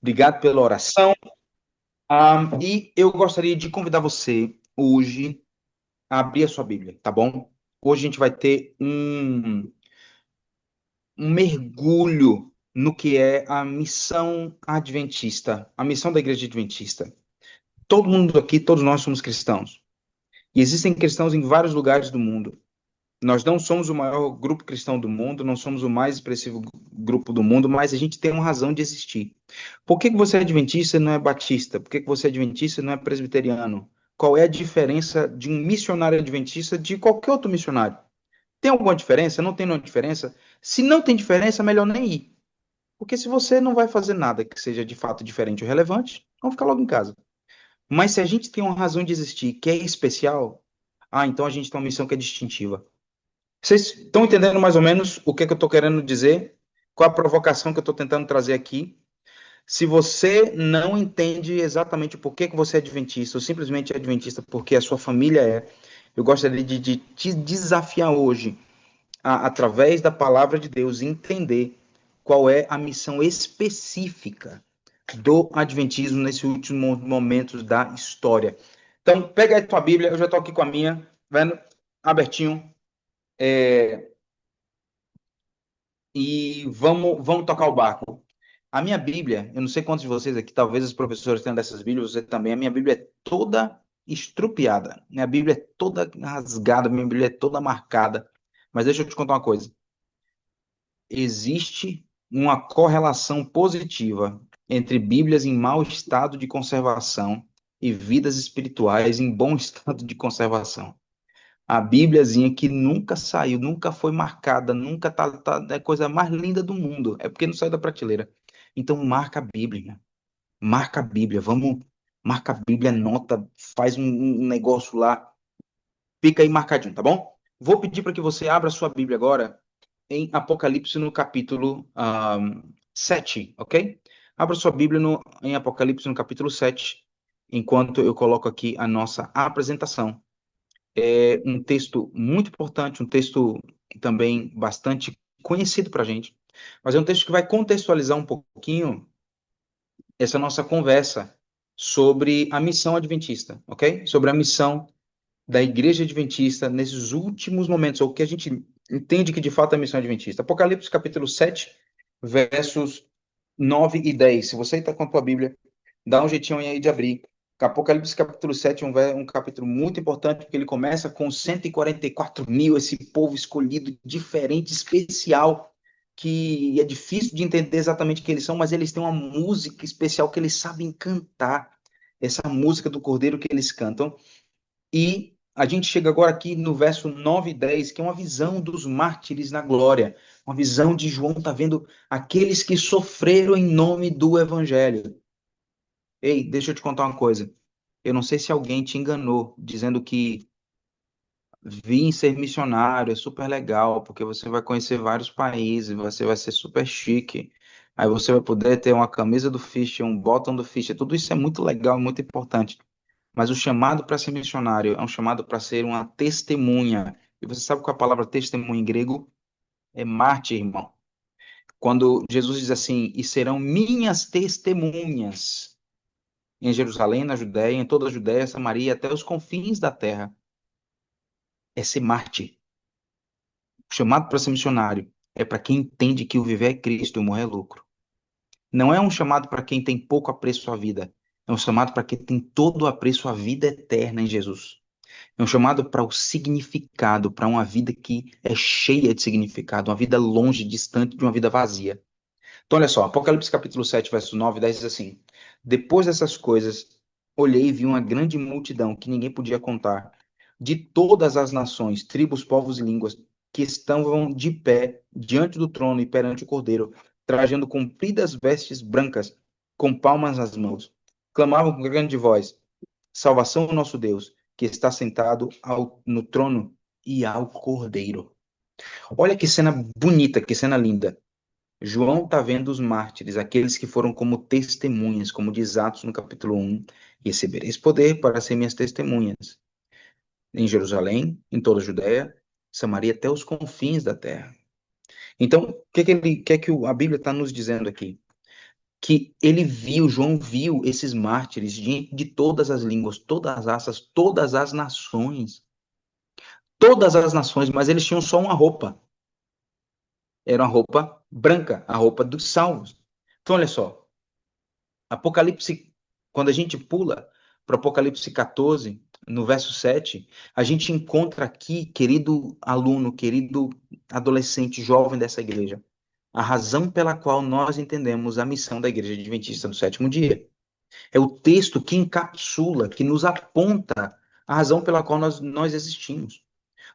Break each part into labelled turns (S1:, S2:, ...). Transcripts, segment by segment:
S1: Obrigado pela oração. E eu gostaria de convidar você hoje a abrir a sua Bíblia, tá bom? Hoje a gente vai ter um mergulho no que é a missão adventista, a missão da Igreja Adventista. Todo mundo aqui, todos nós somos cristãos. E existem cristãos em vários lugares do mundo. Nós não somos o maior grupo cristão do mundo, não somos o mais expressivo grupo do mundo, mas a gente tem uma razão de existir. Por que que você é adventista e não é batista? Por que que você é adventista e não é presbiteriano? Qual é a diferença de um missionário adventista de qualquer outro missionário? Tem alguma diferença? Não tem nenhuma diferença? Se não tem diferença, é melhor nem ir. Porque se você não vai fazer nada que seja de fato diferente ou relevante, vamos ficar logo em casa. Mas se a gente tem uma razão de existir que é especial, então a gente tem uma missão que é distintiva. Vocês estão entendendo mais ou menos o que, que eu estou querendo dizer? Qual a provocação que eu estou tentando trazer aqui? Se você não entende exatamente por que, que você é adventista, ou simplesmente é adventista porque a sua família é, eu gostaria de te desafiar hoje, através da palavra de Deus, entender qual é a missão específica do adventismo nesses últimos momentos da história. Então, pega aí a tua Bíblia, eu já estou aqui com a minha, vendo? Abertinho. E vamos tocar o barco. A minha Bíblia, eu não sei quantos de vocês aqui, talvez os professores tenham dessas Bíblias, você também, a minha Bíblia é toda estrupiada, minha Bíblia é toda rasgada, minha Bíblia é toda marcada. Mas deixa eu te contar uma coisa. Existe uma correlação positiva entre Bíblias em mau estado de conservação e vidas espirituais em bom estado de conservação. A Bíbliazinha que nunca saiu, nunca foi marcada, nunca é a coisa mais linda do mundo. É porque não saiu da prateleira. Então marca a Bíblia, marca a Bíblia, vamos, marca a Bíblia, anota, faz um negócio lá, fica aí marcadinho, tá bom? Vou pedir para que você abra a sua Bíblia agora em Apocalipse no capítulo 7, ok? Abra sua Bíblia em Apocalipse no capítulo 7, enquanto eu coloco aqui a nossa apresentação. É um texto muito importante, um texto também bastante conhecido para a gente, mas é um texto que vai contextualizar um pouquinho essa nossa conversa sobre a missão adventista, ok? Sobre a missão da Igreja Adventista nesses últimos momentos, ou o que a gente entende que de fato é a missão adventista. Apocalipse capítulo 7, versos 9 e 10. Se você está com a tua Bíblia, dá um jeitinho aí de abrir. Apocalipse capítulo 7 é um capítulo muito importante, porque ele começa com 144 mil, esse povo escolhido, diferente, especial, que é difícil de entender exatamente quem eles são, mas eles têm uma música especial que eles sabem cantar, essa música do Cordeiro que eles cantam. E a gente chega agora aqui no verso 9 e 10, que é uma visão dos mártires na glória, uma visão de João tá vendo aqueles que sofreram em nome do evangelho. Ei, deixa eu te contar uma coisa. Eu não sei se alguém te enganou dizendo que vir ser missionário é super legal, porque você vai conhecer vários países, você vai ser super chique. Aí você vai poder ter uma camisa do Fish, um bottom do Fish. Tudo isso é muito legal, muito importante. Mas o chamado para ser missionário é um chamado para ser uma testemunha. E você sabe qual é a palavra testemunha em grego? É mártir, irmão. Quando Jesus diz assim, e serão minhas testemunhas em Jerusalém, na Judéia, em toda a Judéia, Samaria, até os confins da terra. É ser mártir. O chamado para ser missionário é para quem entende que o viver é Cristo e o morrer é lucro. Não é um chamado para quem tem pouco apreço à vida. É um chamado para quem tem todo o apreço à vida eterna em Jesus. É um chamado para o significado, para uma vida que é cheia de significado, uma vida longe, distante de uma vida vazia. Então, olha só, Apocalipse capítulo 7, versos 9 e 10 diz assim: Depois dessas coisas, olhei e vi uma grande multidão que ninguém podia contar, de todas as nações, tribos, povos e línguas, que estavam de pé diante do trono e perante o Cordeiro, trajando compridas vestes brancas, com palmas nas mãos. Clamavam com grande voz: Salvação ao nosso Deus, que está sentado no trono e ao Cordeiro. Olha que cena bonita, que cena linda. João está vendo os mártires, aqueles que foram como testemunhas, como diz Atos no capítulo 1, recebereis poder para ser minhas testemunhas em Jerusalém, em toda a Judéia, Samaria, até os confins da terra. Então, o que, que a Bíblia está nos dizendo aqui? que João viu esses mártires de todas as línguas, todas as raças, todas as nações, mas eles tinham só uma roupa. Era uma roupa branca, a roupa dos salvos. Então, olha só, Apocalipse, quando a gente pula para Apocalipse 14, no verso 7, a gente encontra aqui, querido aluno, querido adolescente, jovem dessa igreja, a razão pela qual nós entendemos a missão da Igreja Adventista do Sétimo Dia. É o texto que encapsula, que nos aponta a razão pela qual nós existimos.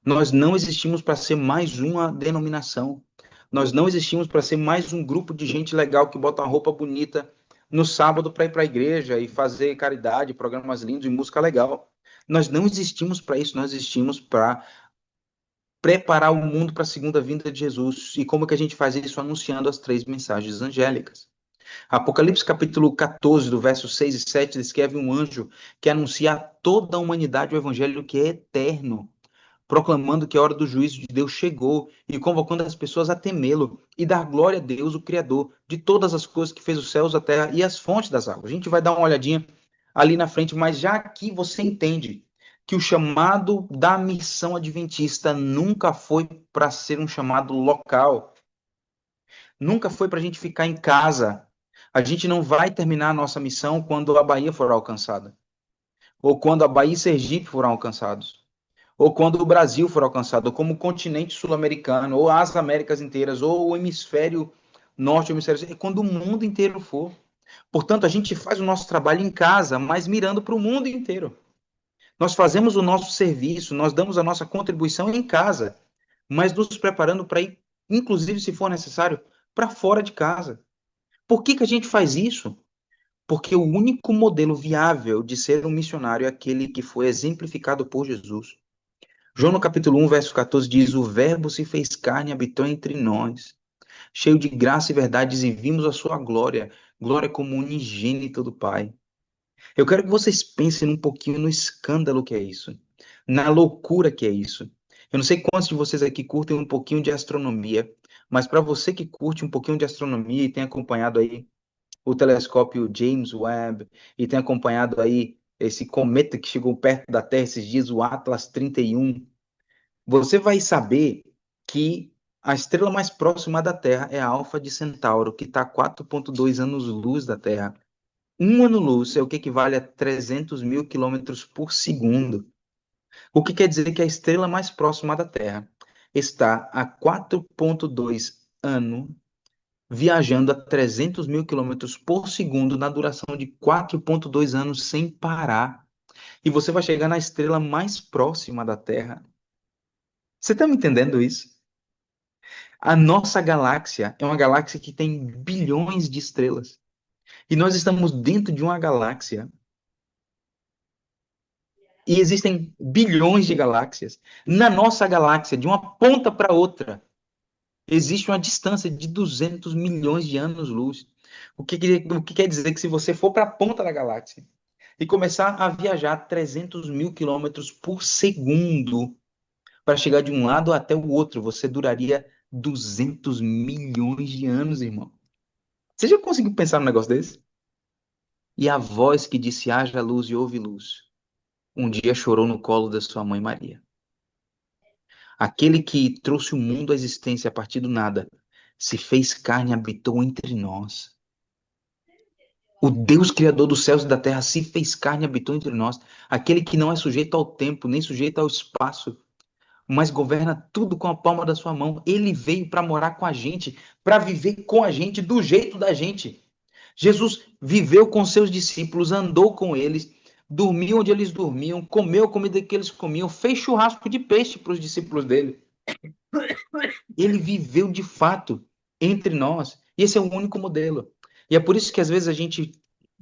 S1: Nós não existimos para ser mais uma denominação. Nós não existimos para ser mais um grupo de gente legal que bota uma roupa bonita no sábado para ir para a igreja e fazer caridade, programas lindos e música legal. Nós não existimos para isso, nós existimos para preparar o mundo para a segunda vinda de Jesus. E como que a gente faz isso? Anunciando as três mensagens angélicas. Apocalipse capítulo 14, do verso 6 e 7, descreve um anjo que anuncia a toda a humanidade o evangelho que é eterno, proclamando que a hora do juízo de Deus chegou e convocando as pessoas a temê-lo e dar glória a Deus, o Criador de todas as coisas que fez os céus, a terra e as fontes das águas. A gente vai dar uma olhadinha ali na frente, mas já aqui você entende que o chamado da missão adventista nunca foi para ser um chamado local, nunca foi para a gente ficar em casa. A gente não vai terminar a nossa missão quando a Bahia for alcançada, ou quando a Bahia e Sergipe foram alcançados, ou quando o Brasil for alcançado, ou como o continente sul-americano, ou as Américas inteiras, ou o hemisfério norte, o hemisfério sul, quando o mundo inteiro for. Portanto, a gente faz o nosso trabalho em casa, mas mirando para o mundo inteiro. Nós fazemos o nosso serviço, nós damos a nossa contribuição em casa, mas nos preparando para ir, inclusive se for necessário, para fora de casa. Por que a gente faz isso? Porque o único modelo viável de ser um missionário é aquele que foi exemplificado por Jesus. João no capítulo 1, verso 14 diz: O verbo se fez carne e habitou entre nós, cheio de graça e verdades, e vimos a sua glória, glória como unigênito do Pai. Eu quero que vocês pensem um pouquinho no escândalo que é isso, na loucura que é isso. Eu não sei quantos de vocês aqui curtem um pouquinho de astronomia, mas para você que curte um pouquinho de astronomia e tem acompanhado aí o telescópio James Webb e tem acompanhado aí esse cometa que chegou perto da Terra esses dias, o Atlas 31, você vai saber que a estrela mais próxima da Terra é a Alfa de Centauro, que está a 4,2 anos-luz da Terra. Um ano-luz é o que equivale a 300 mil quilômetros por segundo. O que quer dizer que a estrela mais próxima da Terra está a 4,2 anos viajando a 300 mil quilômetros por segundo na duração de 4,2 anos sem parar. E você vai chegar na estrela mais próxima da Terra. Você está me entendendo isso? A nossa galáxia é uma galáxia que tem bilhões de estrelas. E nós estamos dentro de uma galáxia. E existem bilhões de galáxias. Na nossa galáxia, de uma ponta para outra, existe uma distância de 200 milhões de anos-luz. O que quer dizer que se você for para a ponta da galáxia e começar a viajar 300 mil quilômetros por segundo para chegar de um lado até o outro, você duraria 200 milhões de anos, irmão. Você já conseguiu pensar num negócio desse? E a voz que disse: haja luz e houve luz, um dia chorou no colo da sua mãe Maria. Aquele que trouxe o mundo à existência a partir do nada, se fez carne e habitou entre nós. O Deus Criador dos céus e da terra se fez carne e habitou entre nós. Aquele que não é sujeito ao tempo, nem sujeito ao espaço, mas governa tudo com a palma da sua mão. Ele veio para morar com a gente, para viver com a gente, do jeito da gente. Jesus viveu com seus discípulos, andou com eles, dormiu onde eles dormiam, comeu a comida que eles comiam, fez churrasco de peixe para os discípulos dele. Ele viveu de fato entre nós. E esse é o único modelo. E é por isso que às vezes a gente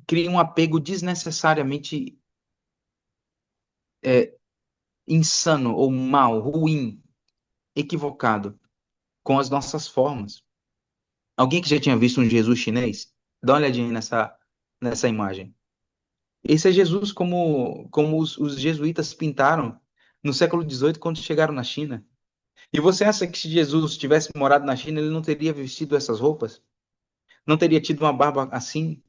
S1: cria um apego desnecessariamente insano ou mal, ruim, equivocado com as nossas formas. Alguém que já tinha visto um Jesus chinês? Dá uma olhadinha nessa imagem. Esse é Jesus como os jesuítas pintaram no século XVIII quando chegaram na China. E você acha que se Jesus tivesse morado na China, ele não teria vestido essas roupas? Não teria tido uma barba assim?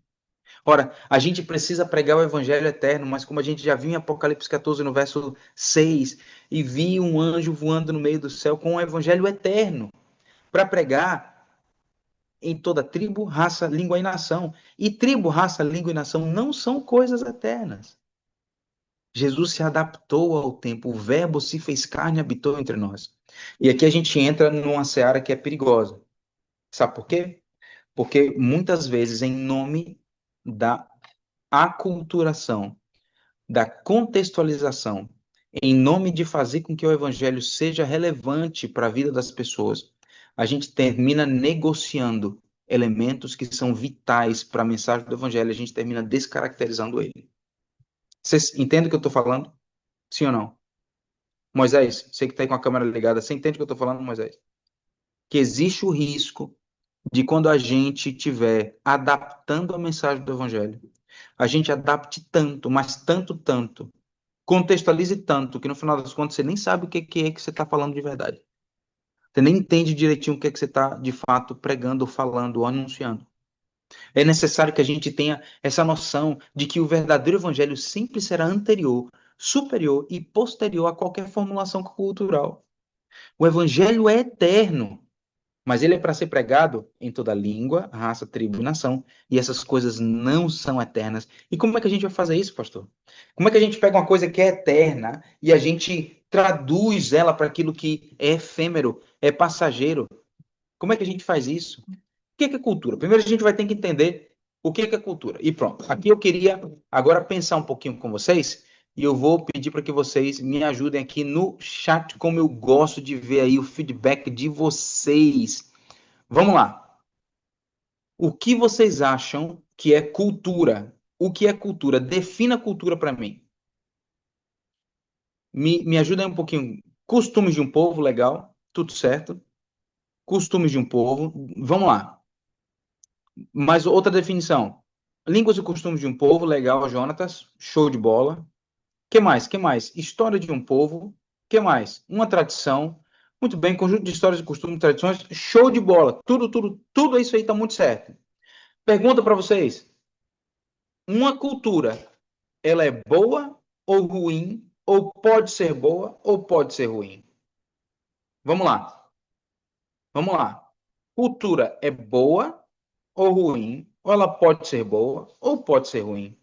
S1: Ora, a gente precisa pregar o evangelho eterno, mas como a gente já viu em Apocalipse 14, no verso 6, e vi um anjo voando no meio do céu com o evangelho eterno, para pregar em toda tribo, raça, língua e nação. E tribo, raça, língua e nação não são coisas eternas. Jesus se adaptou ao tempo, o verbo se fez carne e habitou entre nós. E aqui a gente entra numa seara que é perigosa. Sabe por quê? Porque muitas vezes, em nome da aculturação, da contextualização, em nome de fazer com que o evangelho seja relevante para a vida das pessoas, a gente termina negociando elementos que são vitais para a mensagem do evangelho, a gente termina descaracterizando ele. Vocês entendem o que eu estou falando? Sim ou não? Moisés, você que está aí com a câmera ligada, você entende o que eu estou falando, Moisés? Que existe o risco de quando a gente estiver adaptando a mensagem do evangelho, a gente adapte tanto, mas tanto, tanto, contextualize tanto, que no final das contas você nem sabe o que é que você está falando de verdade. Você nem entende direitinho o que é que você está, de fato, pregando, falando ou anunciando. É necessário que a gente tenha essa noção de que o verdadeiro evangelho sempre será anterior, superior e posterior a qualquer formulação cultural. O evangelho é eterno, mas ele é para ser pregado em toda língua, raça, tribo e nação. E essas coisas não são eternas. E como é que a gente vai fazer isso, pastor? Como é que a gente pega uma coisa que é eterna e a gente traduz ela para aquilo que é efêmero, é passageiro? Como é que a gente faz isso? O que é cultura? Primeiro a gente vai ter que entender o que é cultura. E pronto. Aqui eu queria agora pensar um pouquinho com vocês e eu vou pedir para que vocês me ajudem aqui no chat, como eu gosto de ver aí o feedback de vocês. Vamos lá. O que vocês acham que é cultura? O que é cultura? Defina cultura para mim. Me ajuda aí um pouquinho. Costumes de um povo, legal, tudo certo. Costumes de um povo, vamos lá. Mais outra definição. Línguas e costumes de um povo, legal, Jonatas, show de bola. Que mais? Que mais? História de um povo. Que mais? Uma tradição. Muito bem, conjunto de histórias e costumes, tradições, show de bola. Tudo isso aí está muito certo. Pergunta para vocês. Uma cultura, ela é boa ou ruim, ou pode ser boa ou pode ser ruim? Vamos lá, vamos lá. Cultura é boa ou ruim, ou ela pode ser boa ou pode ser ruim?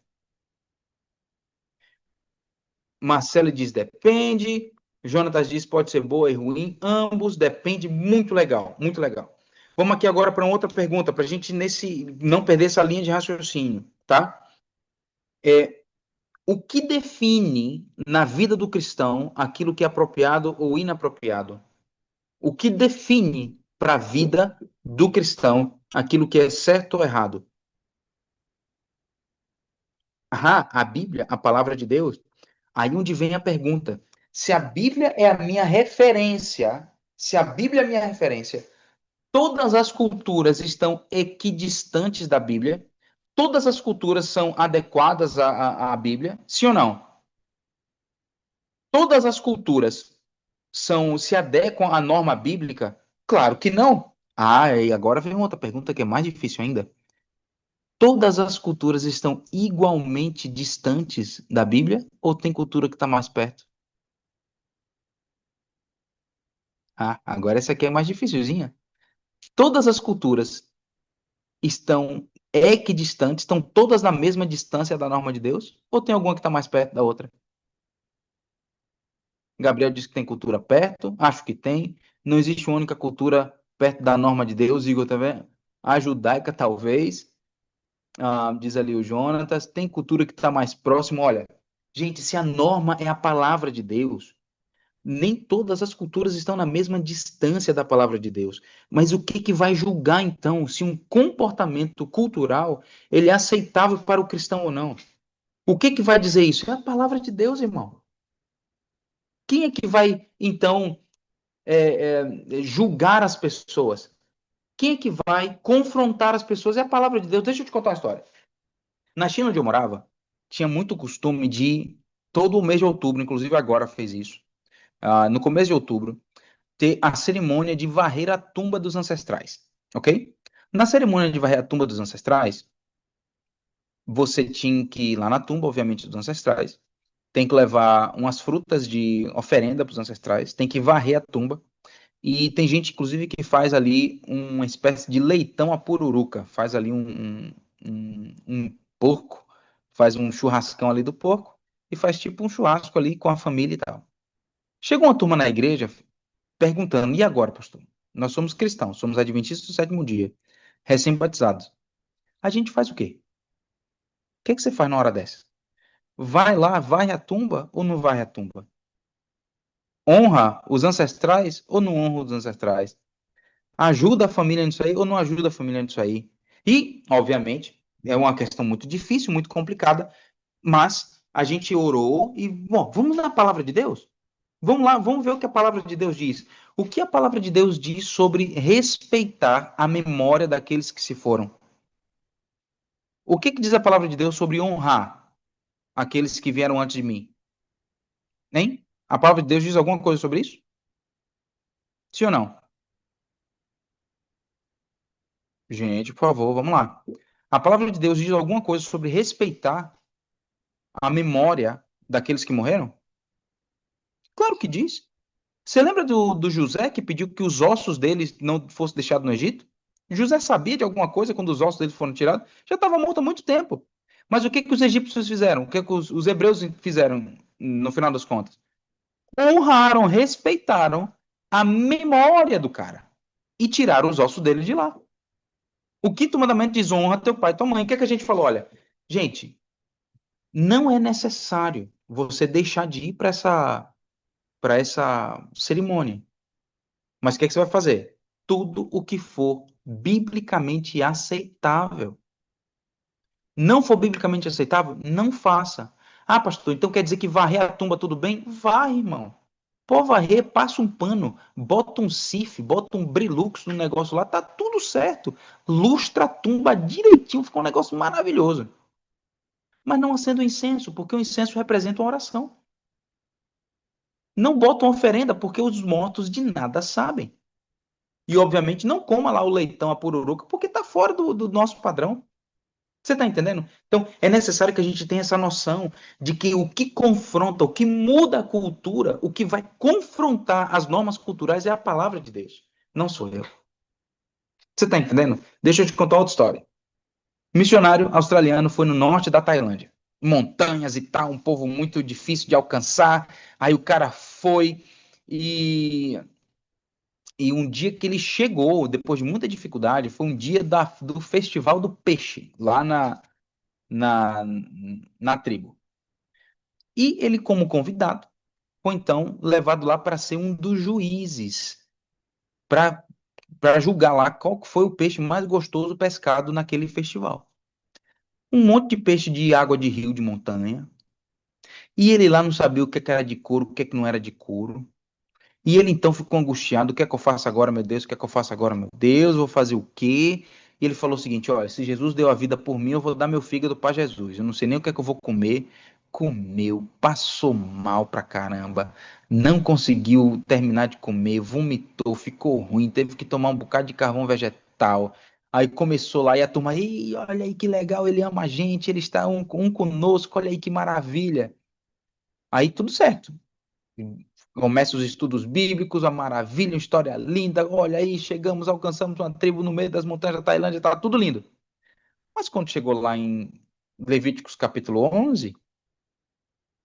S1: Marcelo diz depende, Jonatas diz pode ser boa e ruim, ambos depende, muito legal, muito legal. Vamos aqui agora para uma outra pergunta, para a gente não perder essa linha de raciocínio, tá? O que define na vida do cristão aquilo que é apropriado ou inapropriado? O que define para a vida do cristão aquilo que é certo ou errado? Ah, a Bíblia, a palavra de Deus. Aí onde vem a pergunta: se a Bíblia é a minha referência, se a Bíblia é a minha referência, todas as culturas estão equidistantes da Bíblia? Todas as culturas são adequadas à Bíblia? Sim ou não? Todas as culturas se adequam à norma bíblica? Claro que não. Ah, e agora vem outra pergunta que é mais difícil ainda. Todas as culturas estão igualmente distantes da Bíblia ou tem cultura que está mais perto? Ah, agora essa aqui é mais dificilzinha. Todas as culturas estão equidistantes, estão todas na mesma distância da norma de Deus? Ou tem alguma que está mais perto da outra? Gabriel disse que tem cultura perto, acho que tem. Não existe uma única cultura perto da norma de Deus, Igor também. A judaica, talvez. Diz ali o Jonatas. Tem cultura que está mais próximo. Olha, gente, se a norma é a palavra de Deus, nem todas as culturas estão na mesma distância da palavra de Deus. Mas o que que vai julgar, então, se um comportamento cultural ele é aceitável para o cristão ou não? O que que vai dizer isso? É a palavra de Deus, irmão. Quem é que vai, então, julgar as pessoas? Quem é que vai confrontar as pessoas? É a palavra de Deus. Deixa eu te contar uma história. Na China, onde eu morava, tinha muito costume de, todo o mês de outubro, inclusive agora fez isso, no começo de outubro, ter a cerimônia de varrer a tumba dos ancestrais, ok? Na cerimônia de varrer a tumba dos ancestrais, você tinha que ir lá na tumba, obviamente, dos ancestrais, tem que levar umas frutas de oferenda para os ancestrais, tem que varrer a tumba, e tem gente, inclusive, que faz ali uma espécie de leitão à pururuca, faz ali um porco, faz um churrascão ali do porco, e faz tipo um churrasco ali com a família e tal. Chega uma turma na igreja perguntando, e agora, pastor? Nós somos cristãos, somos adventistas do sétimo dia, recém-batizados. A gente faz o quê? O que é que você faz na hora dessa? Vai lá, vai à tumba ou não vai à tumba? Honra os ancestrais ou não honra os ancestrais? Ajuda a família nisso aí ou não ajuda a família nisso aí? E, obviamente, é uma questão muito difícil, muito complicada, mas a gente orou e, bom, vamos na palavra de Deus? Vamos lá, vamos ver o que a palavra de Deus diz. O que a palavra de Deus diz sobre respeitar a memória daqueles que se foram? O que, que diz a palavra de Deus sobre honrar aqueles que vieram antes de mim? Hein? A palavra de Deus diz alguma coisa sobre isso? Sim ou não? Gente, por favor, vamos lá. A palavra de Deus diz alguma coisa sobre respeitar a memória daqueles que morreram? Claro que diz. Você lembra do José que pediu que os ossos deles não fossem deixados no Egito? José sabia de alguma coisa quando os ossos dele foram tirados? Já estava morto há muito tempo. Mas o que, que os egípcios fizeram? O que, que os hebreus fizeram no final das contas? Honraram, respeitaram a memória do cara e tiraram os ossos dele de lá. O quinto mandamento diz: honra teu pai e tua mãe. O que é que a gente falou? Olha, gente, não é necessário você deixar de ir para essa cerimônia. Mas o que é que você vai fazer? Tudo o que for biblicamente aceitável. Não for biblicamente aceitável, não faça. Ah, pastor, então quer dizer que varrer a tumba tudo bem? Vai, irmão. Pô, varrer, passa um pano, bota um cif, bota um brilux no negócio lá, tá tudo certo. Lustra a tumba direitinho, fica um negócio maravilhoso. Mas não acenda o incenso, porque o incenso representa uma oração. Não bota uma oferenda, porque os mortos de nada sabem. E, obviamente, não coma lá o leitão, a pururuca, porque está fora do nosso padrão. Você está entendendo? Então, é necessário que a gente tenha essa noção de que o que confronta, o que muda a cultura, o que vai confrontar as normas culturais é a palavra de Deus. Não sou eu. Você está entendendo? Deixa eu te contar outra história. Missionário australiano foi no norte da Tailândia. Montanhas e tal, um povo muito difícil de alcançar. Aí o cara foi e um dia que ele chegou, depois de muita dificuldade, foi um dia do Festival do Peixe, lá na, na tribo. E ele, como convidado, foi então levado lá para ser um dos juízes, para julgar lá qual foi o peixe mais gostoso pescado naquele festival. Um monte de peixe de água de rio, de montanha. E ele lá não sabia o que era de couro, o que não era de couro. E ele então ficou angustiado: o que é que eu faço agora, meu Deus? O que é que eu faço agora, meu Deus? Vou fazer o quê? E ele falou o seguinte: olha, se Jesus deu a vida por mim, eu vou dar meu fígado para Jesus. Eu não sei nem o que é que eu vou comer. Comeu, passou mal pra caramba, não conseguiu terminar de comer, vomitou, ficou ruim, teve que tomar um bocado de carvão vegetal. Aí começou lá e a turma: ei, olha aí que legal, ele ama a gente, ele está um conosco, olha aí que maravilha. Aí tudo certo. Começa os estudos bíblicos, a maravilha, uma história linda. Olha aí, chegamos, alcançamos uma tribo no meio das montanhas da Tailândia, tá tudo lindo. Mas quando chegou lá em Levíticos capítulo 11,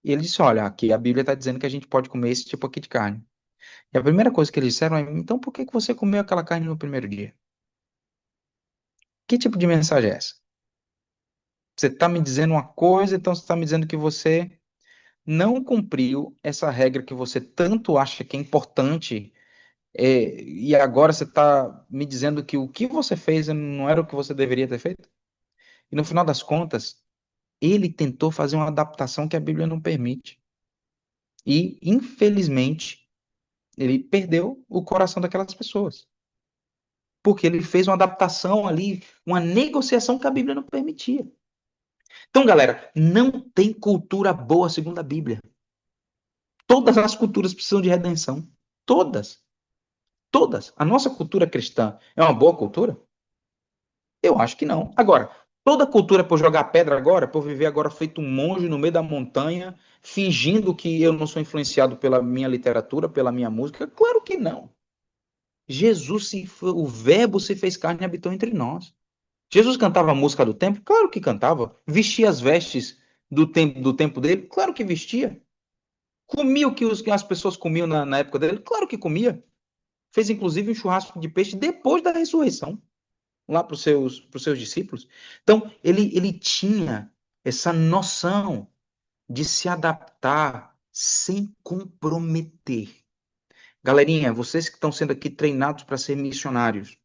S1: ele disse: olha, aqui a Bíblia está dizendo que a gente pode comer esse tipo aqui de carne. E a primeira coisa que eles disseram é: então por que que você comeu aquela carne no primeiro dia? Que tipo de mensagem é essa? Você está me dizendo uma coisa, então você está me dizendo que você não cumpriu essa regra que você tanto acha que é importante. E agora você está me dizendo que o que você fez não era o que você deveria ter feito? E no final das contas, ele tentou fazer uma adaptação que a Bíblia não permite. E, infelizmente, ele perdeu o coração daquelas pessoas. Porque ele fez uma adaptação ali, uma negociação que a Bíblia não permitia. Então, galera, não tem cultura boa segundo a Bíblia. Todas as culturas precisam de redenção. Todas. Todas. A nossa cultura cristã é uma boa cultura? Eu acho que não. Agora, toda cultura é por jogar pedra agora, por viver agora feito um monge no meio da montanha, fingindo que eu não sou influenciado pela minha literatura, pela minha música? Claro que não. O verbo se fez carne e habitou entre nós. Jesus cantava a música do templo? Claro que cantava. Vestia as vestes do tempo dele? Claro que vestia. Comia o que as pessoas comiam na época dele? Claro que comia. Fez inclusive um churrasco de peixe depois da ressurreição, lá para os seus discípulos. Então, ele tinha essa noção de se adaptar sem comprometer. Galerinha, vocês que estão sendo aqui treinados para ser missionários,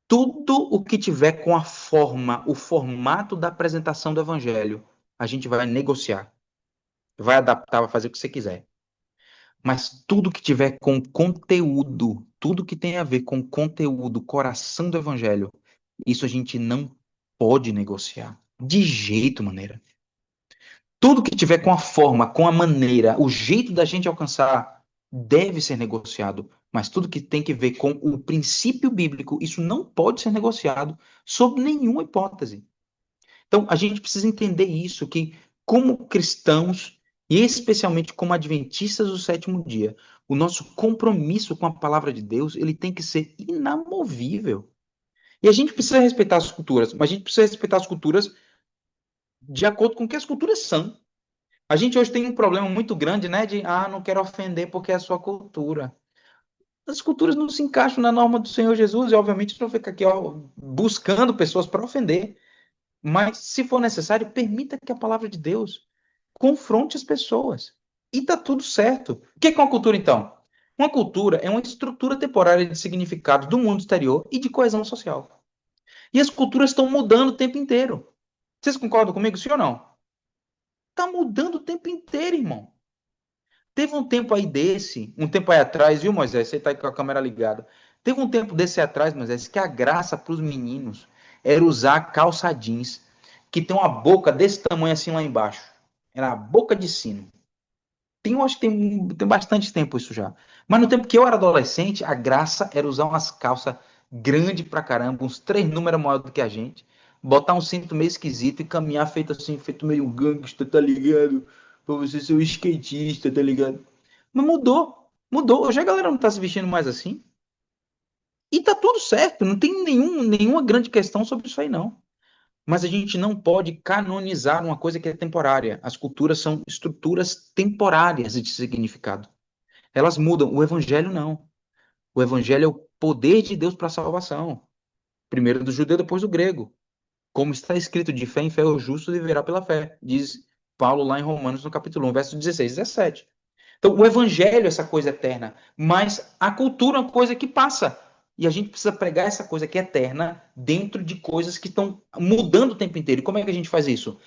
S1: tudo o que tiver com a forma, o formato da apresentação do evangelho, a gente vai negociar, vai adaptar, vai fazer o que você quiser. Mas tudo que tiver com conteúdo, tudo que tem a ver com conteúdo, coração do evangelho, isso a gente não pode negociar. De jeito maneira. Tudo que tiver com a forma, com a maneira, o jeito da gente alcançar, deve ser negociado. Mas tudo que tem que ver com o princípio bíblico, isso não pode ser negociado sob nenhuma hipótese. Então, a gente precisa entender isso, que como cristãos, e especialmente como adventistas do sétimo dia, o nosso compromisso com a palavra de Deus, ele tem que ser inamovível. E a gente precisa respeitar as culturas, mas a gente precisa respeitar as culturas de acordo com o que as culturas são. A gente hoje tem um problema muito grande, né, de, não quero ofender porque é a sua cultura. As culturas não se encaixam na norma do Senhor Jesus, e obviamente não fica aqui buscando pessoas para ofender. Mas, se for necessário, permita que a palavra de Deus confronte as pessoas. E tá tudo certo. O que é uma cultura, então? Uma cultura é uma estrutura temporária de significado do mundo exterior e de coesão social. E as culturas estão mudando o tempo inteiro. Vocês concordam comigo, sim ou não? Tá mudando o tempo inteiro, irmão. Teve um tempo aí desse, um tempo aí atrás, viu, Moisés? Você tá aí com a câmera ligada. Teve um tempo desse aí atrás, Moisés, que a graça para os meninos era usar calça jeans, que tem uma boca desse tamanho assim lá embaixo. Era a boca de sino. Eu acho que tem bastante tempo isso já. Mas no tempo que eu era adolescente, a graça era usar umas calças grandes pra caramba, uns 3 números maior do que a gente, botar um cinto meio esquisito e caminhar feito assim, feito meio gangsta, tá ligado? Pra você ser um skatista, tá ligado? Mas mudou, mudou. Hoje a galera não tá se vestindo mais assim. E tá tudo certo, não tem nenhuma grande questão sobre isso aí, não. Mas a gente não pode canonizar uma coisa que é temporária. As culturas são estruturas temporárias de significado. Elas mudam. O evangelho não. O evangelho é o poder de Deus para a salvação. Primeiro do judeu, depois do grego. Como está escrito, de fé em fé o justo viverá pela fé. Diz Paulo lá em Romanos, no capítulo 1, verso 16 e 17. Então, o evangelho é essa coisa eterna, mas a cultura é uma coisa que passa. E a gente precisa pregar essa coisa que é eterna dentro de coisas que estão mudando o tempo inteiro. E como é que a gente faz isso?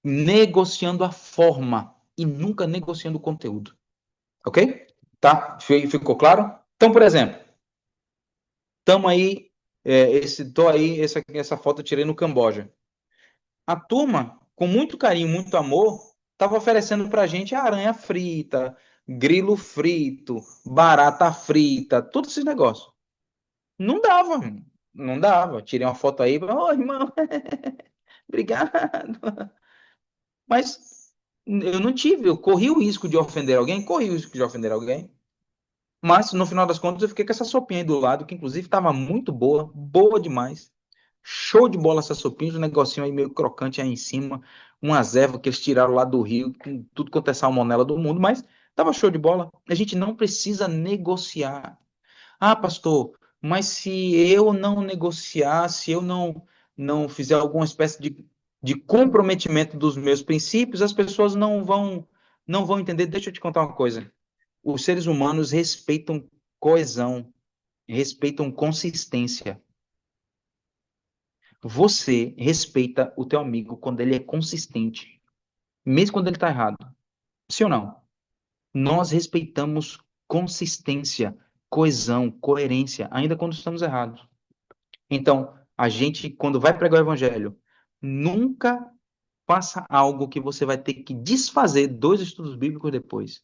S1: Negociando a forma e nunca negociando o conteúdo. Ok? Tá? Ficou claro? Então, por exemplo, estamos aí, tô aí, essa foto eu tirei no Camboja. A turma, com muito carinho, muito amor, estava oferecendo pra gente aranha frita, grilo frito, barata frita, todos esses negócios. Não dava, não dava. Tirei uma foto aí, ô irmão, obrigado. Mas eu não tive, eu corri o risco de ofender alguém, corri o risco de ofender alguém. Mas no final das contas eu fiquei com essa sopinha aí do lado, que inclusive estava muito boa, boa demais. Show de bola essa sopinha, um negocinho aí meio crocante aí em cima, umas ervas que eles tiraram lá do rio, com tudo quanto é salmonela do mundo, mas tava show de bola. A gente não precisa negociar. Ah, pastor, mas se eu não negociar, se eu não fizer alguma espécie de comprometimento dos meus princípios, as pessoas não vão entender. Deixa eu te contar uma coisa. Os seres humanos respeitam coesão, respeitam consistência. Você respeita o teu amigo quando ele é consistente, mesmo quando ele está errado. Sim ou não? Nós respeitamos consistência, coesão, coerência, ainda quando estamos errados. Então, a gente, quando vai pregar o evangelho, nunca faça algo que você vai ter que desfazer 2 estudos bíblicos depois.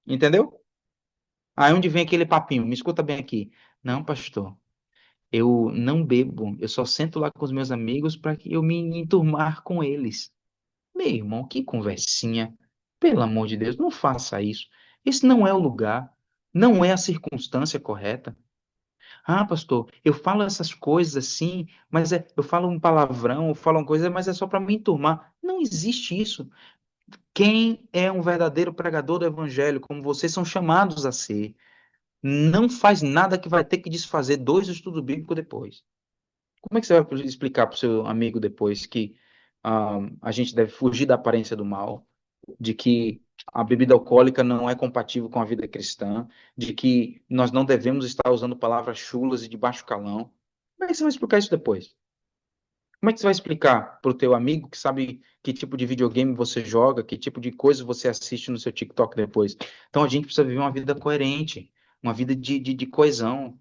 S1: Entendeu? Aí onde vem aquele papinho? Me escuta bem aqui. Não, pastor. Eu não bebo, eu só sento lá com os meus amigos para que eu me enturmar com eles. Meu irmão, que conversinha. Pelo amor de Deus, não faça isso. Esse não é o lugar, não é a circunstância correta. Ah, pastor, eu falo essas coisas assim, mas eu falo um palavrão, eu falo uma coisa, mas é só para me enturmar. Não existe isso. Quem é um verdadeiro pregador do evangelho, como vocês são chamados a ser, não faz nada que vai ter que desfazer dois estudos bíblicos depois. Como é que você vai explicar para o seu amigo depois que a gente deve fugir da aparência do mal, de que a bebida alcoólica não é compatível com a vida cristã, de que nós não devemos estar usando palavras chulas e de baixo calão? Como é que você vai explicar isso depois? Como é que você vai explicar para o teu amigo que sabe que tipo de videogame você joga, que tipo de coisa você assiste no seu TikTok depois? Então a gente precisa viver uma vida coerente, uma vida de coesão.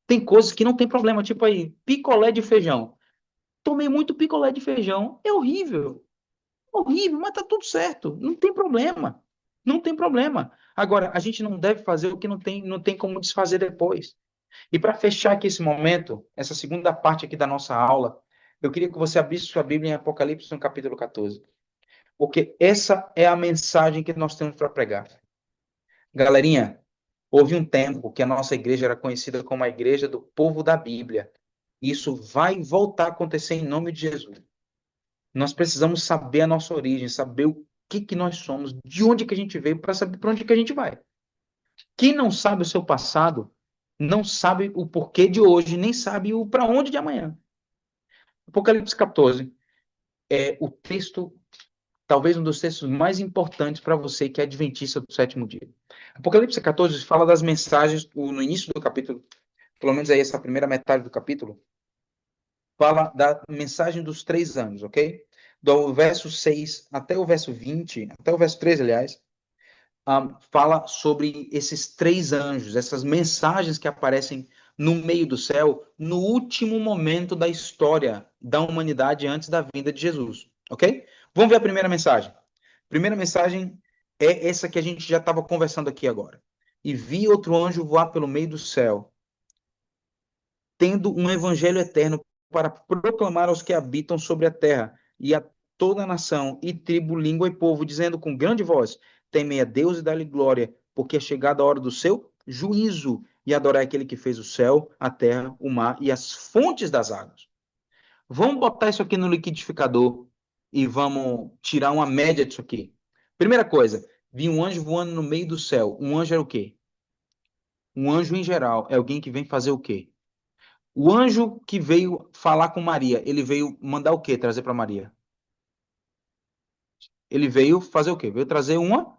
S1: Tem coisas que não tem problema, tipo aí, picolé de feijão. Tomei muito picolé de feijão, é horrível, horrível, mas tá tudo certo, não tem problema, não tem problema. Agora, a gente não deve fazer o que não tem como desfazer depois. E para fechar aqui esse momento, essa segunda parte aqui da nossa aula, eu queria que você abrisse sua Bíblia em Apocalipse no capítulo 14, porque essa é a mensagem que nós temos para pregar. Galerinha, houve um tempo que a nossa igreja era conhecida como a igreja do povo da Bíblia. Isso vai voltar a acontecer em nome de Jesus. Nós precisamos saber a nossa origem, saber o que nós somos, de onde que a gente veio, para saber para onde que a gente vai. Quem não sabe o seu passado, não sabe o porquê de hoje, nem sabe o para onde de amanhã. Apocalipse 14 é o texto, talvez um dos textos mais importantes para você que é adventista do sétimo dia. Apocalipse 14 fala das mensagens, no início do capítulo, pelo menos aí essa primeira metade do capítulo, fala da mensagem dos 3 anos, ok? Do verso 6 até o verso 20, até o verso 13, aliás, fala sobre esses 3 anjos, essas mensagens que aparecem no meio do céu, no último momento da história da humanidade antes da vinda de Jesus, ok? Vamos ver a primeira mensagem. A primeira mensagem é essa que a gente já estava conversando aqui agora. E vi outro anjo voar pelo meio do céu, tendo um evangelho eterno para proclamar aos que habitam sobre a terra e a toda nação e tribo, língua e povo, dizendo com grande voz: temei a Deus e dá-lhe glória, porque é chegada a hora do seu juízo, e adorar aquele que fez o céu, a terra, o mar e as fontes das águas. Vamos botar isso aqui no liquidificador e vamos tirar uma média disso aqui. Primeira coisa, vi um anjo voando no meio do céu. Um anjo era o quê? Um anjo, em geral, é alguém que vem fazer o quê? O anjo que veio falar com Maria, ele veio mandar o quê? Trazer para Maria? Ele veio fazer o quê? Veio trazer uma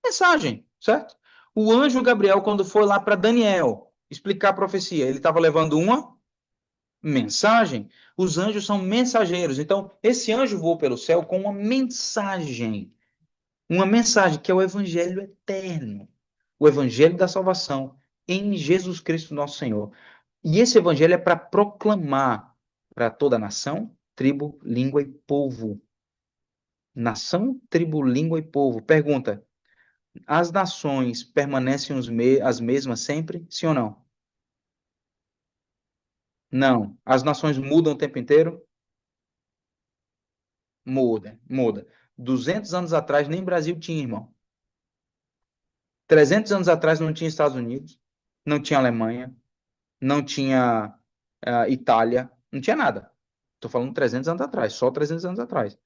S1: mensagem, certo? O anjo Gabriel, quando foi lá para Daniel explicar a profecia, ele estava levando uma mensagem. Os anjos são mensageiros. Então, esse anjo voou pelo céu com uma mensagem. Uma mensagem que é o evangelho eterno. O evangelho da salvação em Jesus Cristo, nosso Senhor. E esse evangelho é para proclamar para toda nação, tribo, língua e povo. Nação, tribo, língua e povo. Pergunta: as nações permanecem as mesmas sempre? Sim ou não? Não. As nações mudam o tempo inteiro? Muda, muda. 200 anos atrás nem Brasil tinha, irmão. 300 anos atrás não tinha Estados Unidos, não tinha Alemanha, não tinha Itália, não tinha nada. Estou falando 300 anos atrás, só 300 anos atrás.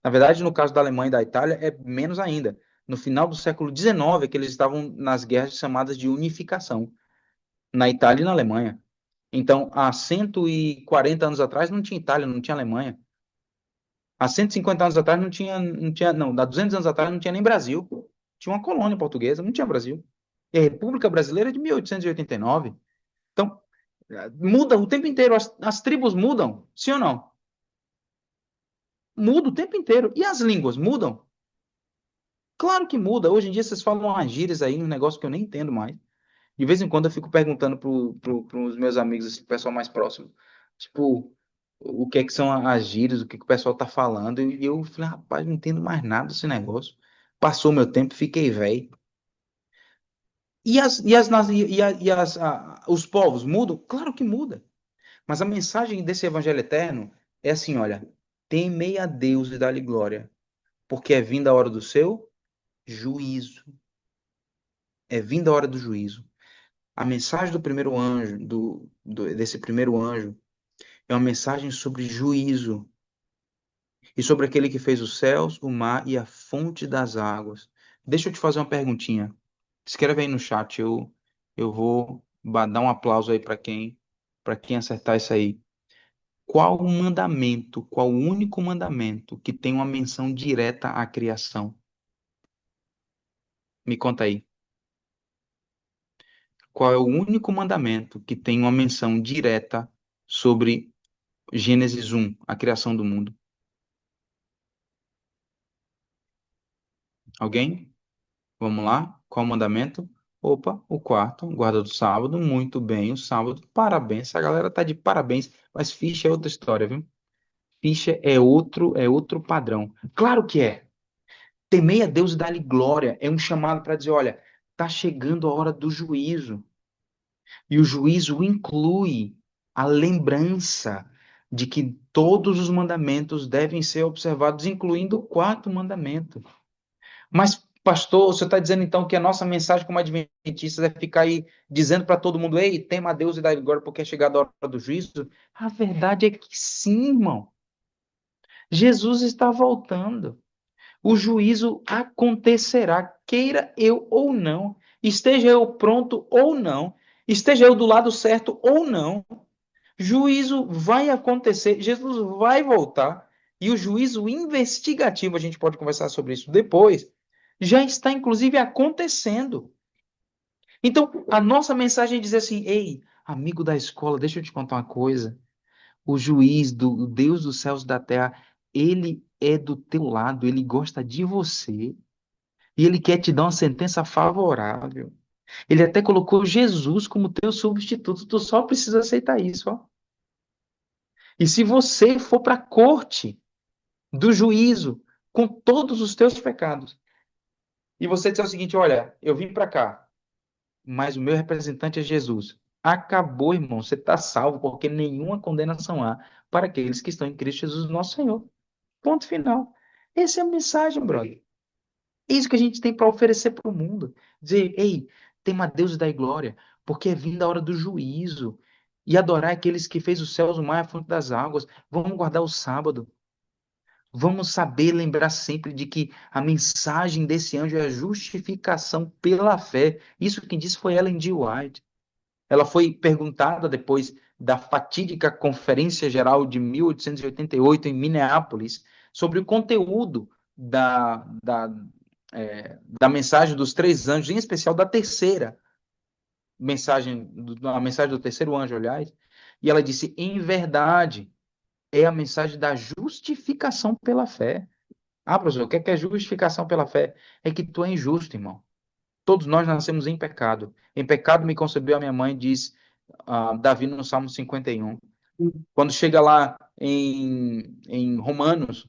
S1: Na verdade, no caso da Alemanha e da Itália, é menos ainda. No final do século XIX, é que eles estavam nas guerras chamadas de unificação, na Itália e na Alemanha. Então, há 140 anos atrás, não tinha Itália, não tinha Alemanha. Há 150 anos atrás, não, há 200 anos atrás, não tinha nem Brasil. Tinha uma colônia portuguesa, não tinha Brasil. E a República Brasileira é de 1889. Então, muda o tempo inteiro, as tribos mudam, sim ou não? Muda o tempo inteiro. E as línguas mudam? Claro que muda. Hoje em dia vocês falam umas gírias aí, um negócio que eu nem entendo mais. De vez em quando eu fico perguntando para os meus amigos, assim, o pessoal mais próximo, tipo, o que é que são as gírias, o que, que o pessoal tá falando. E eu falei, rapaz, não entendo mais nada desse negócio. Passou meu tempo, fiquei velho. E os povos mudam? Claro que muda. Mas a mensagem desse evangelho eterno é assim, olha, temei a Deus e dá-lhe glória, porque é vinda a hora do seu juízo. É vinda a hora do juízo. A mensagem do primeiro anjo, desse primeiro anjo, é uma mensagem sobre juízo e sobre aquele que fez os céus, o mar e a fonte das águas. Deixa eu te fazer uma perguntinha. Escreve aí no chat, eu vou dar um aplauso aí para quem acertar isso aí. Qual o mandamento, qual o único mandamento que tem uma menção direta à criação? Me conta aí. Qual é o único mandamento que tem uma menção direta sobre Gênesis 1, a criação do mundo? Alguém? Vamos lá? Qual o mandamento? Opa, o quarto, guarda do sábado. Muito bem, o sábado. Parabéns, essa galera tá de parabéns. Mas ficha é outra história, viu? Ficha é outro padrão. Claro que é. Temei a Deus e dar-lhe glória. É um chamado para dizer, olha, tá chegando a hora do juízo. E o juízo inclui a lembrança de que todos os mandamentos devem ser observados, incluindo o quarto mandamento. Mas, pastor, você está dizendo então que a nossa mensagem como adventistas é ficar aí dizendo para todo mundo: ei, tema a Deus e dá-lhe glória porque é chegada a hora do juízo? A verdade é que sim, irmão. Jesus está voltando. O juízo acontecerá, queira eu ou não, esteja eu pronto ou não, esteja eu do lado certo ou não. Juízo vai acontecer, Jesus vai voltar, e o juízo investigativo, a gente pode conversar sobre isso depois, já está inclusive acontecendo. Então, a nossa mensagem é dizer assim: ei, amigo da escola, deixa eu te contar uma coisa. O juiz, o Deus dos céus e da terra, ele é do teu lado, ele gosta de você, e ele quer te dar uma sentença favorável. Ele até colocou Jesus como teu substituto, tu só precisa aceitar isso, ó. E se você for para a corte do juízo com todos os teus pecados, e você disser o seguinte: olha, eu vim para cá, mas o meu representante é Jesus. Acabou, irmão, você está salvo, porque nenhuma condenação há para aqueles que estão em Cristo Jesus, nosso Senhor. Ponto final. Essa é a mensagem, brother. É isso que a gente tem para oferecer para o mundo. Dizer, ei, tema a Deus e dai glória, porque é vinda a hora do juízo. E adorar aqueles que fez os céus, o mar e a fonte das águas. Vamos guardar o sábado. Vamos saber lembrar sempre de que a mensagem desse anjo é a justificação pela fé. Isso quem disse foi Ellen G. White. Ela foi perguntada depois da fatídica Conferência Geral de 1888 em Minneapolis sobre o conteúdo da mensagem dos três anjos, em especial da terceira mensagem, a mensagem do terceiro anjo, aliás. E ela disse: em verdade, é a mensagem da justificação pela fé. Ah, professor, o que é justificação pela fé? É que tu é injusto, irmão. Todos nós nascemos em pecado. Em pecado me concebeu a minha mãe, diz Davi no Salmo 51. Quando chega lá em Romanos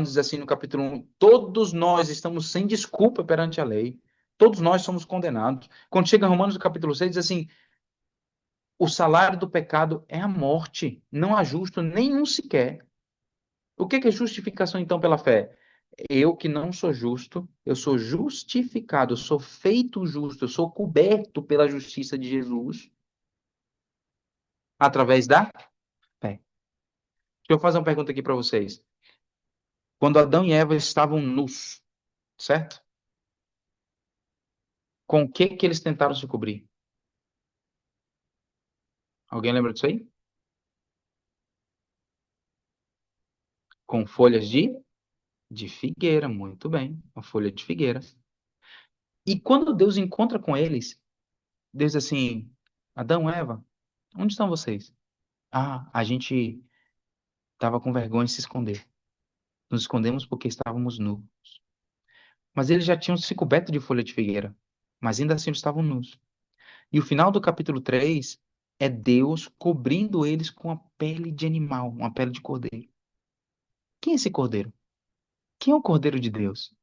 S1: diz assim no capítulo 1, todos nós estamos sem desculpa perante a lei. Todos nós somos condenados. Quando chega em Romanos no capítulo 6, diz assim, o salário do pecado é a morte. Não há justo nenhum sequer. O que é justificação, então, pela fé? Eu que não sou justo, eu sou justificado, eu sou feito justo, eu sou coberto pela justiça de Jesus através da fé. Deixa eu fazer uma pergunta aqui para vocês. Quando Adão e Eva estavam nus, certo? Com o que eles tentaram se cobrir? Alguém lembra disso aí? Com folhas de figueira, muito bem, a folha de figueira. E quando Deus encontra com eles, Deus diz assim: Adão, Eva, onde estão vocês? Ah, a gente estava com vergonha de se esconder. Nos escondemos porque estávamos nus. Mas eles já tinham se coberto de folha de figueira, mas ainda assim eles estavam nus. E o final do capítulo 3 é Deus cobrindo eles com a pele de animal, uma pele de cordeiro. Quem é esse cordeiro? Quem é o cordeiro de Deus?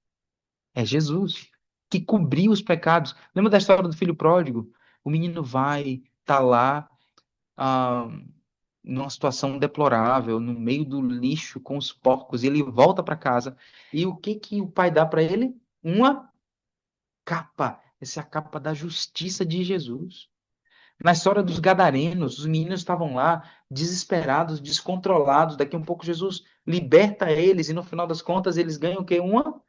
S1: É Jesus, que cobriu os pecados. Lembra da história do filho pródigo? O menino vai, tá lá, numa situação deplorável, no meio do lixo com os porcos, e ele volta para casa. E o que que o pai dá para ele? Uma capa. Essa é a capa da justiça de Jesus. Na história dos gadarenos, os meninos estavam lá desesperados, descontrolados. Daqui a um pouco Jesus liberta eles e no final das contas eles ganham o quê? Uma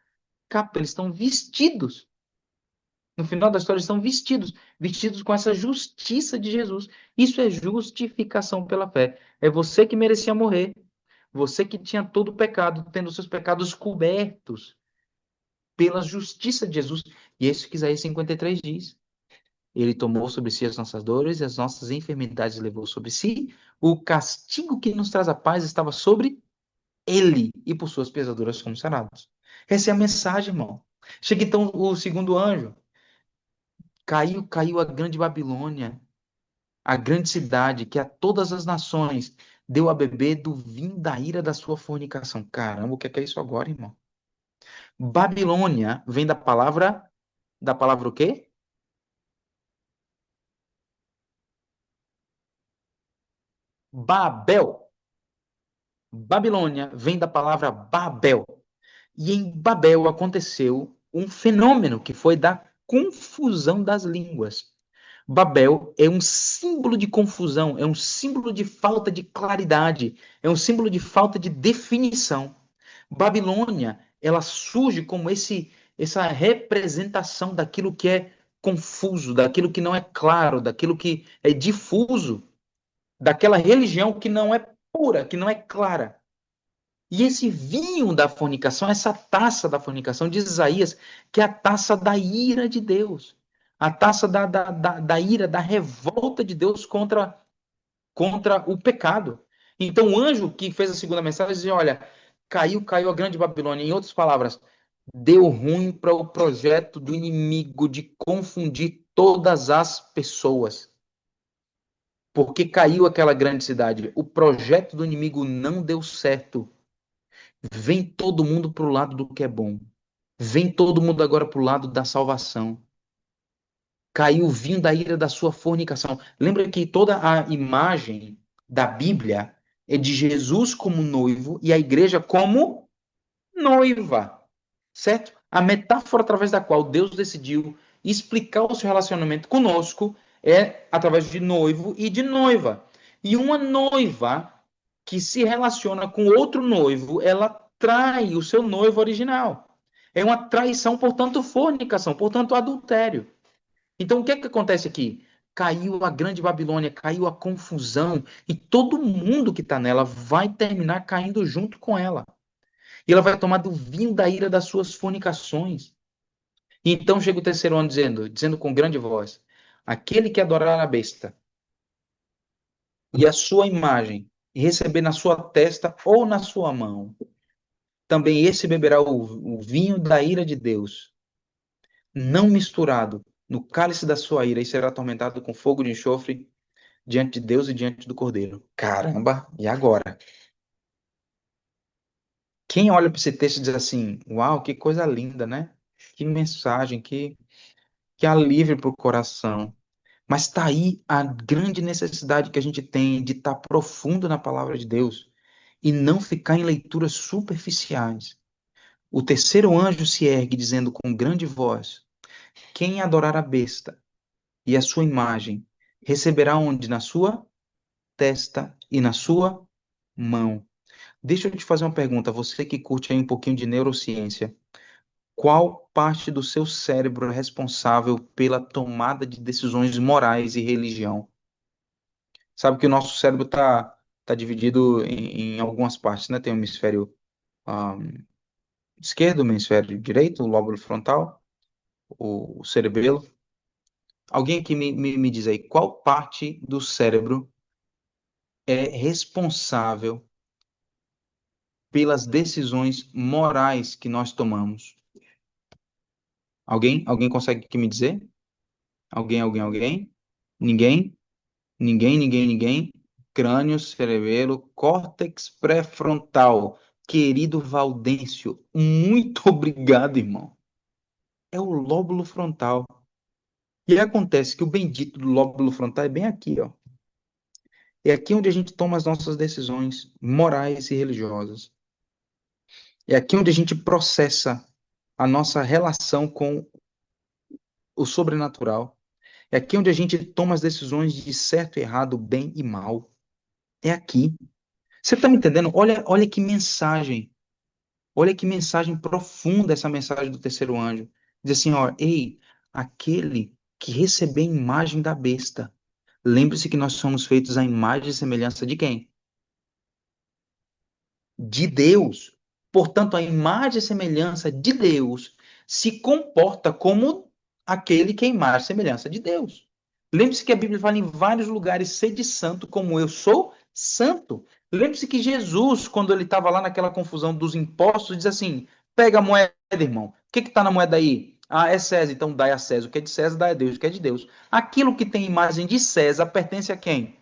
S1: capa. Eles estão vestidos. No final da história, eles estão vestidos, vestidos com essa justiça de Jesus. Isso é justificação pela fé. É você que merecia morrer. Você que tinha todo o pecado, tendo seus pecados cobertos pela justiça de Jesus. E é isso que Isaías 53 diz. Ele tomou sobre si as nossas dores e as nossas enfermidades levou sobre si. O castigo que nos traz a paz estava sobre ele, e por suas pesaduras somos sarados. Essa é a mensagem, irmão. Chega então o segundo anjo. Caiu a grande Babilônia, a grande cidade que a todas as nações deu a beber do vinho da ira da sua fornicação. Caramba, o que é isso agora, irmão? Babilônia vem da palavra o quê? Babel. Babilônia vem da palavra Babel. E em Babel aconteceu um fenômeno que foi da confusão das línguas. Babel é um símbolo de confusão, é um símbolo de falta de claridade, é um símbolo de falta de definição. Babilônia, ela surge como essa representação daquilo que é confuso, daquilo que não é claro, daquilo que é difuso, daquela religião que não é pura, que não é clara. E esse vinho da fornicação, essa taça da fornicação, diz Isaías, que é a taça da ira de Deus. A taça da ira, da revolta de Deus contra o pecado. Então, o anjo que fez a segunda mensagem dizia: olha, caiu a grande Babilônia. Em outras palavras, deu ruim para o projeto do inimigo de confundir todas as pessoas. Porque caiu aquela grande cidade. O projeto do inimigo não deu certo. Vem todo mundo para o lado do que é bom. Vem todo mundo agora para o lado da salvação. Caiu o vinho da ira da sua fornicação. Lembra que toda a imagem da Bíblia é de Jesus como noivo e a igreja como noiva, certo? A metáfora através da qual Deus decidiu explicar o seu relacionamento conosco é através de noivo e de noiva. E uma noiva que se relaciona com outro noivo, ela trai o seu noivo original. É uma traição, portanto, fornicação, portanto, adultério. Então, o que é que acontece aqui? Caiu a grande Babilônia, caiu a confusão, e todo mundo que está nela vai terminar caindo junto com ela. E ela vai tomar do vinho da ira das suas fornicações. E então chega o terceiro ano dizendo com grande voz: aquele que adorar a besta e a sua imagem, e receber na sua testa ou na sua mão, também esse beberá o vinho da ira de Deus, não misturado no cálice da sua ira, e será atormentado com fogo de enxofre diante de Deus e diante do Cordeiro. Caramba, e agora? Quem olha para esse texto diz assim: uau, que coisa linda, né? Que mensagem, que alívio para o coração. Mas está aí a grande necessidade que a gente tem de estar profundo na palavra de Deus e não ficar em leituras superficiais. O terceiro anjo se ergue, dizendo com grande voz: quem adorar a besta e a sua imagem receberá onde? Na sua testa e na sua mão. Deixa eu te fazer uma pergunta, você que curte aí um pouquinho de neurociência. Qual parte do seu cérebro é responsável pela tomada de decisões morais e religião? Sabe que o nosso cérebro tá dividido em algumas partes, né? Tem o hemisfério ah, esquerdo, o hemisfério direito, o lóbulo frontal, o cerebelo. Alguém aqui me diz aí, qual parte do cérebro é responsável pelas decisões morais que nós tomamos? Alguém? Alguém consegue aqui me dizer? Alguém? Ninguém? Ninguém. Crânio, cerebelo, córtex pré-frontal. Querido Valdêncio, muito obrigado, irmão. É o lóbulo frontal. E acontece que o bendito do lóbulo frontal é bem aqui, ó. É aqui onde a gente toma as nossas decisões morais e religiosas. É aqui onde a gente processa a nossa relação com o sobrenatural. É aqui onde a gente toma as decisões de certo e errado, bem e mal. É aqui. Você está me entendendo? Olha que mensagem. Olha que mensagem profunda essa mensagem do terceiro anjo. Diz assim, ó, ei, aquele que receber a imagem da besta. Lembre-se que nós somos feitos à imagem e semelhança de quem? De Deus. Portanto, a imagem e semelhança de Deus se comporta como aquele que é a imagem e semelhança de Deus. Lembre-se que a Bíblia fala em vários lugares, sede santo como eu sou santo. Lembre-se que Jesus, quando ele estava lá naquela confusão dos impostos, diz assim, pega a moeda, irmão. O que está na moeda aí? Ah, é César, então dai a César. O que é de César, dá a Deus. O que é de Deus. Aquilo que tem imagem de César pertence a quem?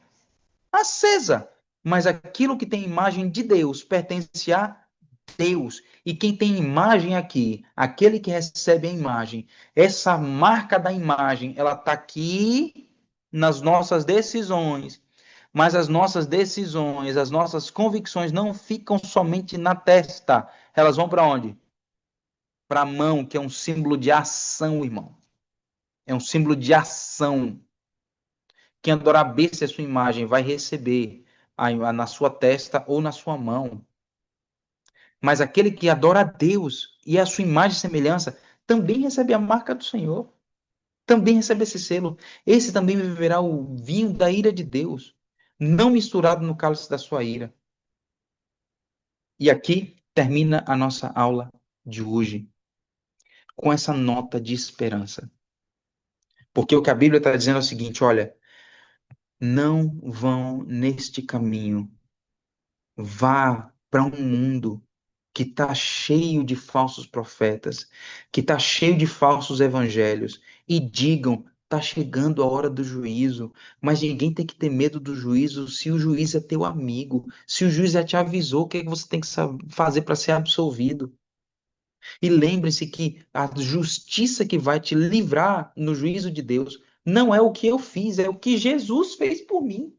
S1: Acesa. Mas aquilo que tem imagem de Deus pertence a Deus. E quem tem imagem aqui, aquele que recebe a imagem, essa marca da imagem, ela está aqui nas nossas decisões. Mas as nossas decisões, as nossas convicções não ficam somente na testa. Elas vão para onde? Para a mão, que é um símbolo de ação, irmão. É um símbolo de ação. Quem adorar a besta e a sua imagem vai receber na sua testa ou na sua mão. Mas aquele que adora a Deus e a sua imagem e semelhança também recebe a marca do Senhor. Também recebe esse selo. Esse também viverá o vinho da ira de Deus, não misturado no cálice da sua ira. E aqui termina a nossa aula de hoje, com essa nota de esperança. Porque o que a Bíblia está dizendo é o seguinte: olha, não vão neste caminho. Vá para um mundo que está cheio de falsos profetas, que está cheio de falsos evangelhos, e digam: está chegando a hora do juízo, mas ninguém tem que ter medo do juízo se o juiz é teu amigo, se o juiz já te avisou o que é que você tem que fazer para ser absolvido. E lembre-se que a justiça que vai te livrar no juízo de Deus não é o que eu fiz, é o que Jesus fez por mim.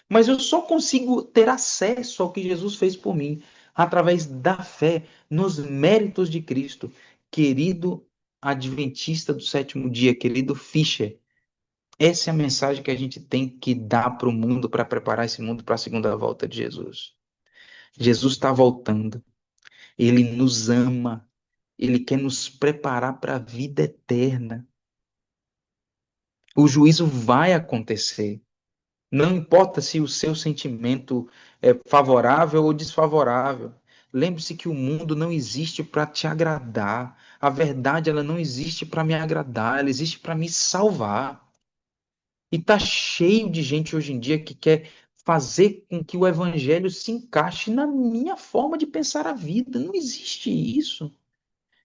S1: Mas eu só consigo ter acesso ao que Jesus fez por mim através da fé nos méritos de Cristo. Querido adventista do sétimo dia, querido Fischer, essa é a mensagem que a gente tem que dar para o mundo, para preparar esse mundo para a segunda volta de Jesus. Jesus está voltando, ele nos ama, ele quer nos preparar para a vida eterna. O juízo vai acontecer. Não importa se o seu sentimento é favorável ou desfavorável. Lembre-se que o mundo não existe para te agradar. A verdade, ela não existe para me agradar, ela existe para me salvar. E tá cheio de gente hoje em dia que quer fazer com que o evangelho se encaixe na minha forma de pensar a vida. Não existe isso.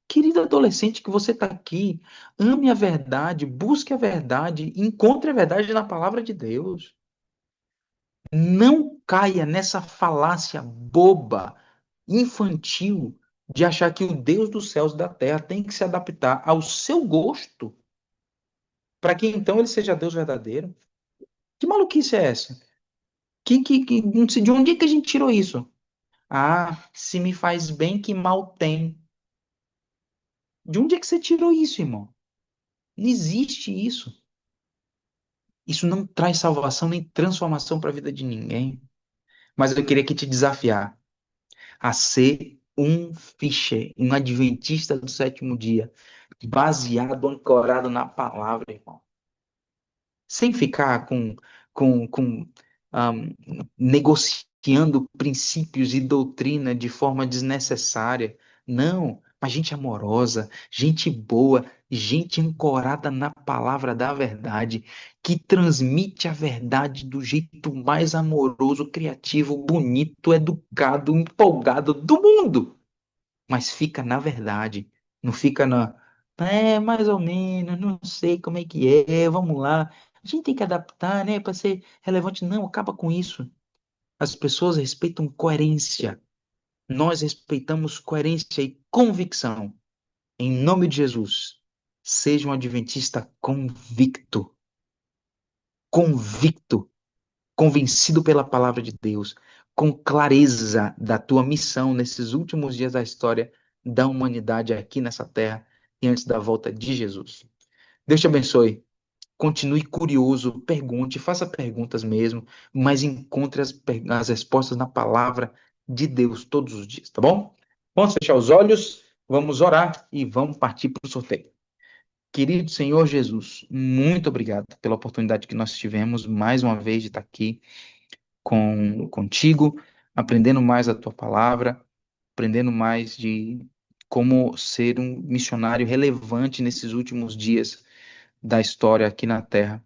S1: Querido adolescente que você está aqui, ame a verdade, busque a verdade, encontre a verdade na palavra de Deus. Não caia nessa falácia boba, infantil, de achar que o Deus dos céus e da terra tem que se adaptar ao seu gosto, para que então ele seja Deus verdadeiro. Que maluquice é essa? Não sei de onde é que a gente tirou isso? Ah, se me faz bem, que mal tem. De onde é que você tirou isso, irmão? Não existe isso. Isso não traz salvação nem transformação para a vida de ninguém. Mas eu queria aqui te desafiar a ser um Fischer, um adventista do sétimo dia, baseado, ancorado na palavra, irmão. Sem ficar com um, negociando princípios e doutrina de forma desnecessária. Não, mas gente amorosa, gente boa, gente ancorada na palavra da verdade, que transmite a verdade do jeito mais amoroso, criativo, bonito, educado, empolgado do mundo. Mas fica na verdade, não fica na. É, mais ou menos, não sei como é que é, vamos lá. A gente tem que adaptar, né, para ser relevante. Não, acaba com isso. As pessoas respeitam coerência. Nós respeitamos coerência e convicção. Em nome de Jesus, seja um adventista convicto. Convicto. convencido pela palavra de Deus, com clareza da tua missão nesses últimos dias da história da humanidade aqui nessa terra e antes da volta de Jesus. Deus te abençoe. Continue curioso, pergunte, faça perguntas mesmo, mas encontre as respostas na palavra de Deus todos os dias, tá bom? Vamos fechar os olhos, vamos orar e vamos partir para o sorteio. Querido Senhor Jesus, muito obrigado pela oportunidade que nós tivemos mais uma vez de estar aqui contigo, aprendendo mais a tua palavra, aprendendo mais de como ser um missionário relevante nesses últimos dias da história aqui na Terra.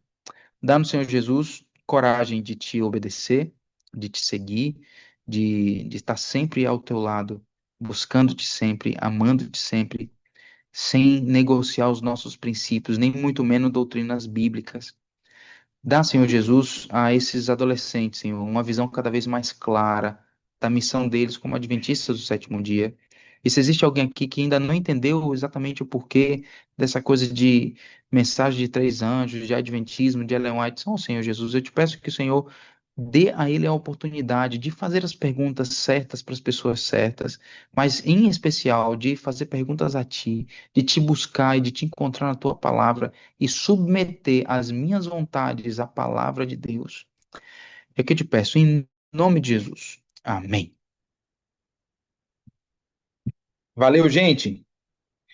S1: Dá-nos, Senhor Jesus, coragem de te obedecer, de te seguir, de estar sempre ao teu lado, buscando-te sempre, amando-te sempre, sem negociar os nossos princípios, nem muito menos doutrinas bíblicas. Dá, Senhor Jesus, a esses adolescentes, Senhor, uma visão cada vez mais clara da missão deles como adventistas do sétimo dia. E se existe alguém aqui que ainda não entendeu exatamente o porquê dessa coisa de mensagem de três anjos, de adventismo, de Ellen White, oh, Senhor Jesus, eu te peço que o Senhor dê a ele a oportunidade de fazer as perguntas certas para as pessoas certas, mas em especial de fazer perguntas a ti, de te buscar e de te encontrar na tua palavra e submeter as minhas vontades à palavra de Deus. É que eu te peço em nome de Jesus. Amém. Valeu, gente.